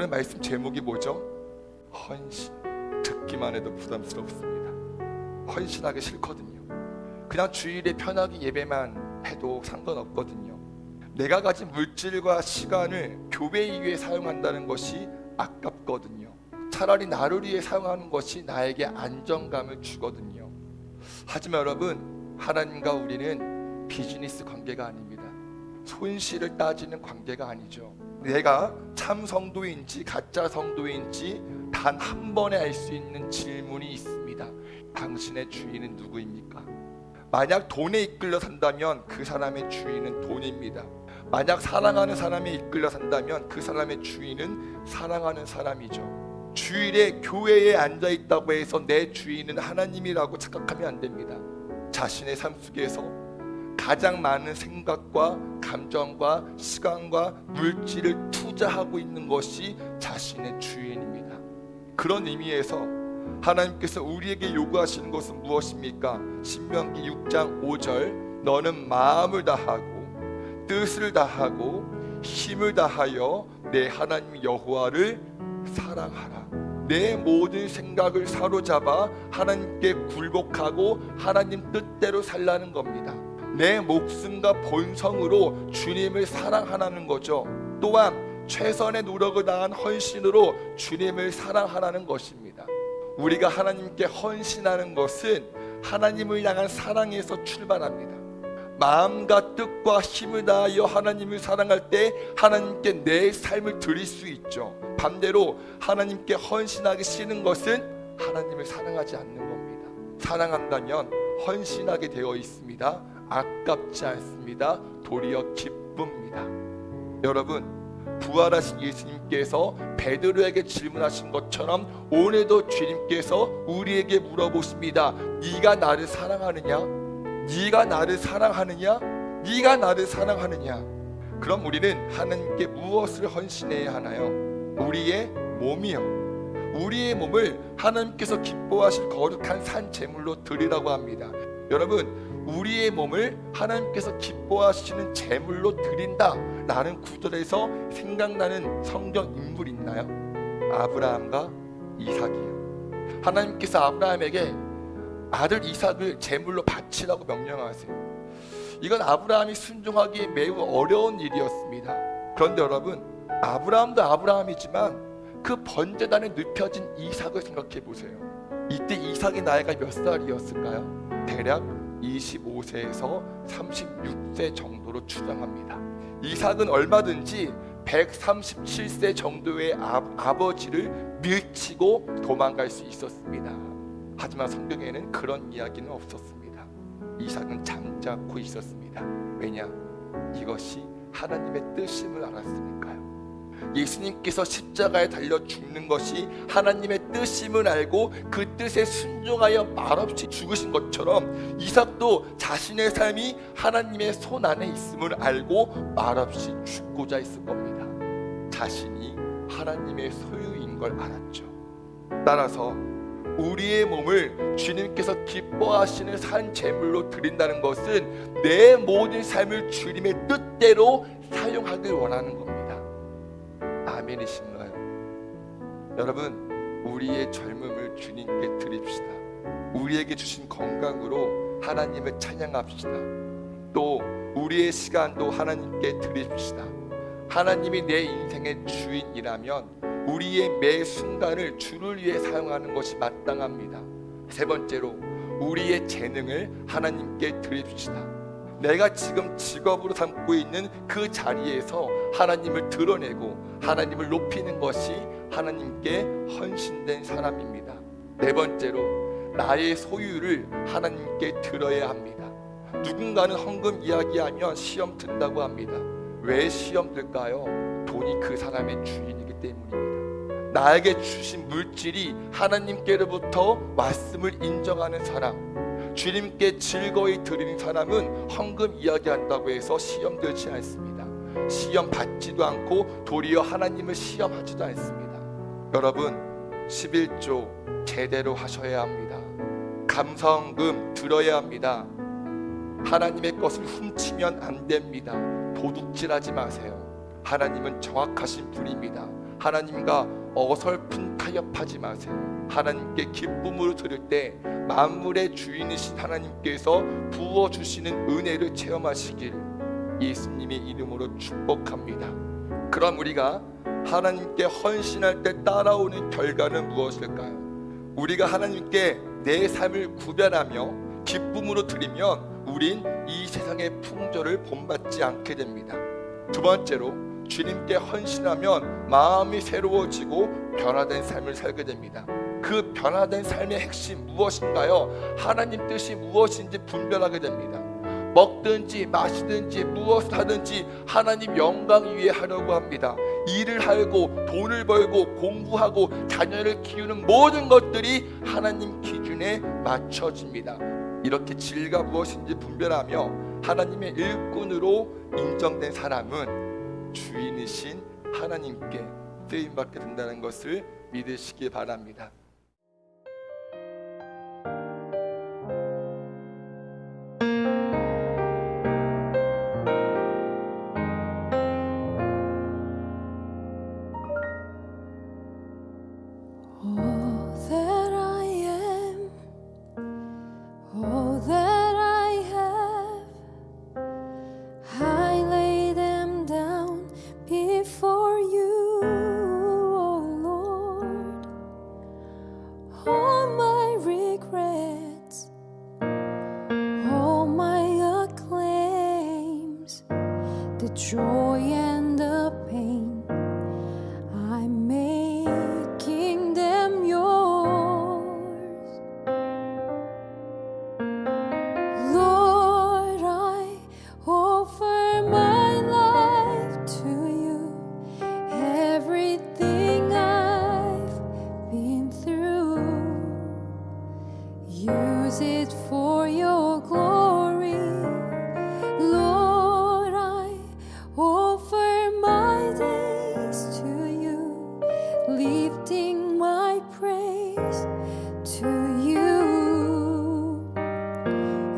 오늘 말씀 제목이 뭐죠? 헌신. 듣기만 해도 부담스럽습니다. 헌신하기 싫거든요. 그냥 주일에 편하게 예배만 해도 상관없거든요. 내가 가진 물질과 시간을 교회 이외에 사용한다는 것이 아깝거든요. 차라리 나를 위해 사용하는 것이 나에게 안정감을 주거든요. 하지만 여러분, 하나님과 우리는 비즈니스 관계가 아닙니다. 손실을 따지는 관계가 아니죠. 내가 참 성도인지 가짜 성도인지 단 한 번에 알 수 있는 질문이 있습니다. 당신의 주인은 누구입니까? 만약 돈에 이끌려 산다면 그 사람의 주인은 돈입니다. 만약 사랑하는 사람에 이끌려 산다면 그 사람의 주인은 사랑하는 사람이죠. 주일에 교회에 앉아있다고 해서 내 주인은 하나님이라고 착각하면 안 됩니다. 자신의 삶 속에서 가장 많은 생각과 감정과 시간과 물질을 투자하고 있는 것이 자신의 주인입니다. 그런 의미에서 하나님께서 우리에게 요구하시는 것은 무엇입니까? 신명기 6장 5절 너는 마음을 다하고 뜻을 다하고 힘을 다하여 내 하나님 여호와를 사랑하라. 내 모든 생각을 사로잡아 하나님께 굴복하고 하나님 뜻대로 살라는 겁니다. 내 목숨과 본성으로 주님을 사랑하라는 거죠. 또한 최선의 노력을 다한 헌신으로 주님을 사랑하라는 것입니다. 우리가 하나님께 헌신하는 것은 하나님을 향한 사랑에서 출발합니다. 마음과 뜻과 힘을 다하여 하나님을 사랑할 때 하나님께 내 삶을 드릴 수 있죠. 반대로 하나님께 헌신하기 싫은 것은 하나님을 사랑하지 않는 겁니다. 사랑한다면 헌신하게 되어 있습니다. 아깝지 않습니다. 도리어 기쁩니다. 여러분, 부활하신 예수님께서 베드로에게 질문하신 것처럼 오늘도 주님께서 우리에게 물어보십니다. 네가 나를 사랑하느냐? 네가 나를 사랑하느냐? 네가 나를 사랑하느냐? 그럼 우리는 하나님께 무엇을 헌신해야 하나요? 우리의 몸이요. 우리의 몸을 하나님께서 기뻐하실 거룩한 산 제물로 드리라고 합니다. 여러분, 우리의 몸을 하나님께서 기뻐하시는 제물로 드린다 라는 구절에서 생각나는 성경 인물 있나요? 아브라함과 이삭이요. 하나님께서 아브라함에게 아들 이삭을 제물로 바치라고 명령하세요. 이건 아브라함이 순종하기 매우 어려운 일이었습니다. 그런데 여러분, 아브라함도 아브라함이지만 그 번제단에 눕혀진 이삭을 생각해 보세요. 이때 이삭의 나이가 몇 살이었을까요? 대략 25세에서 36세 정도로 추정합니다. 이삭은 얼마든지 137세 정도의 아버지를 밀치고 도망갈 수 있었습니다. 하지만 성경에는 그런 이야기는 없었습니다. 이삭은 잠자코 있었습니다. 왜냐? 이것이 하나님의 뜻임을 알았으니까요. 예수님께서 십자가에 달려 죽는 것이 하나님의 뜻임을 알고 그 뜻에 순종하여 말없이 죽으신 것처럼 이삭도 자신의 삶이 하나님의 손 안에 있음을 알고 말없이 죽고자 했을 겁니다. 자신이 하나님의 소유인 걸 알았죠. 따라서 우리의 몸을 주님께서 기뻐하시는 산 제물로 드린다는 것은 내 모든 삶을 주님의 뜻대로 사용하길 원하는 겁니다. 아멘이신가요? 여러분, 우리의 젊음을 주님께 드립시다. 우리에게 주신 건강으로 하나님을 찬양합시다. 또 우리의 시간도 하나님께 드립시다. 하나님이 내 인생의 주인이라면 우리의 매 순간을 주를 위해 사용하는 것이 마땅합니다. 세 번째로, 우리의 재능을 하나님께 드립시다. 내가 지금 직업으로 삼고 있는 그 자리에서 하나님을 드러내고 하나님을 높이는 것이 하나님께 헌신된 사람입니다. 네 번째로, 나의 소유를 하나님께 드려야 합니다. 누군가는 헌금 이야기하면 시험 든다고 합니다. 왜 시험 들까요? 돈이 그 사람의 주인이기 때문입니다. 나에게 주신 물질이 하나님께로부터 왔음을 인정하는 사람, 주님께 즐거이 드리는 사람은 헌금 이야기한다고 해서 시험 들지 않습니다. 시험 받지도 않고 도리어 하나님을 시험하지도 않습니다. 여러분, 11조 제대로 하셔야 합니다. 감성금 들어야 합니다. 하나님의 것을 훔치면 안 됩니다. 도둑질하지 마세요. 하나님은 정확하신 분입니다. 하나님과 어설픈 타협하지 마세요. 하나님께 기쁨으로 드릴 때 만물의 주인이신 하나님께서 부어주시는 은혜를 체험하시길 예수님의 이름으로 축복합니다. 그럼 우리가 하나님께 헌신할 때 따라오는 결과는 무엇일까요? 우리가 하나님께 내 삶을 구별하며 기쁨으로 드리면 우린 이 세상의 풍조를 본받지 않게 됩니다. 두 번째로, 주님께 헌신하면 마음이 새로워지고 변화된 삶을 살게 됩니다. 그 변화된 삶의 핵심 무엇인가요? 하나님 뜻이 무엇인지 분별하게 됩니다. 먹든지 마시든지 무엇을 하든지 하나님 영광 위에 하려고 합니다. 일을 하고 돈을 벌고 공부하고 자녀를 키우는 모든 것들이 하나님 기준에 맞춰집니다. 이렇게 진리가 무엇인지 분별하며 하나님의 일꾼으로 인정된 사람은 주인이신 하나님께 쓰임받게 된다는 것을 믿으시기 바랍니다. Joy and the pain, I'm making them yours. Lord, I offer my life to you. Everything I've been through, use it for your glory. Lord, offer my days to you, lifting my praise to you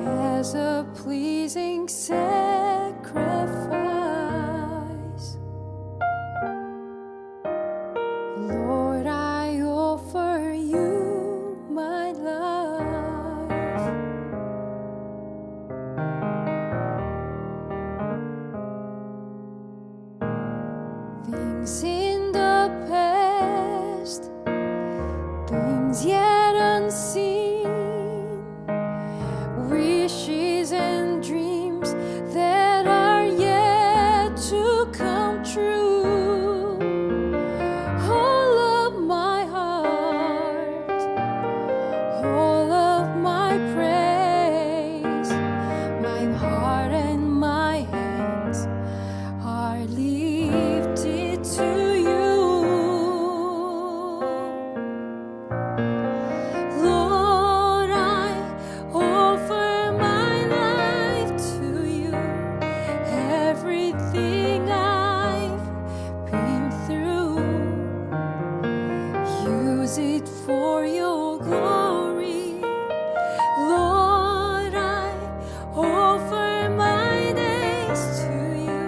as a pleasing sacrifice. Lord, I offer you my life. Things in the past, things yet unseen, wishes and dreams that are yet to come true. All of my heart, all of my praise, my heart and my hands are lifted to you. Lord, I offer my life to you. Everything I've been through, use it for your glory. Lord, I offer my days to you,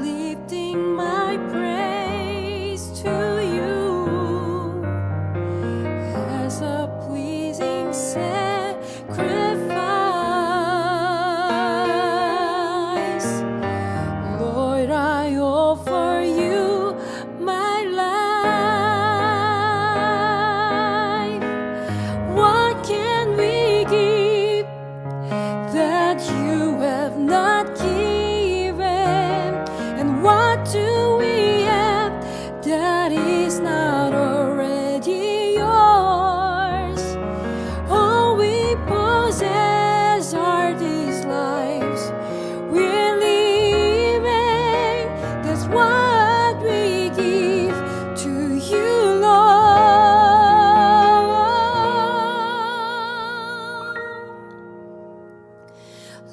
lifting my praise to you as a pleasing sacrifice. Lord, I offer you my life. What can we give that you have not given? And what do we have that is not already yours? All we possess are these lives we're living. That's what we give to you, Lord.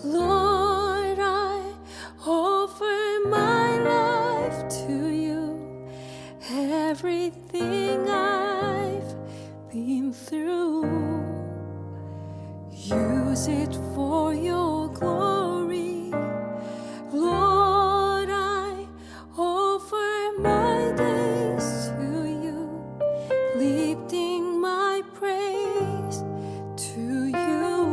Lord, I offer my life to you. Everything I've been through, use it for your glory. Lord, I offer my days lifting my praise to you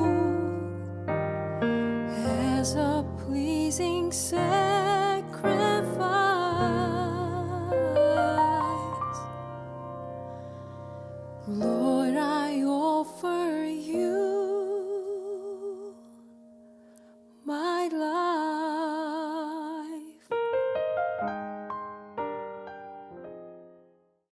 as a pleasing sacrifice.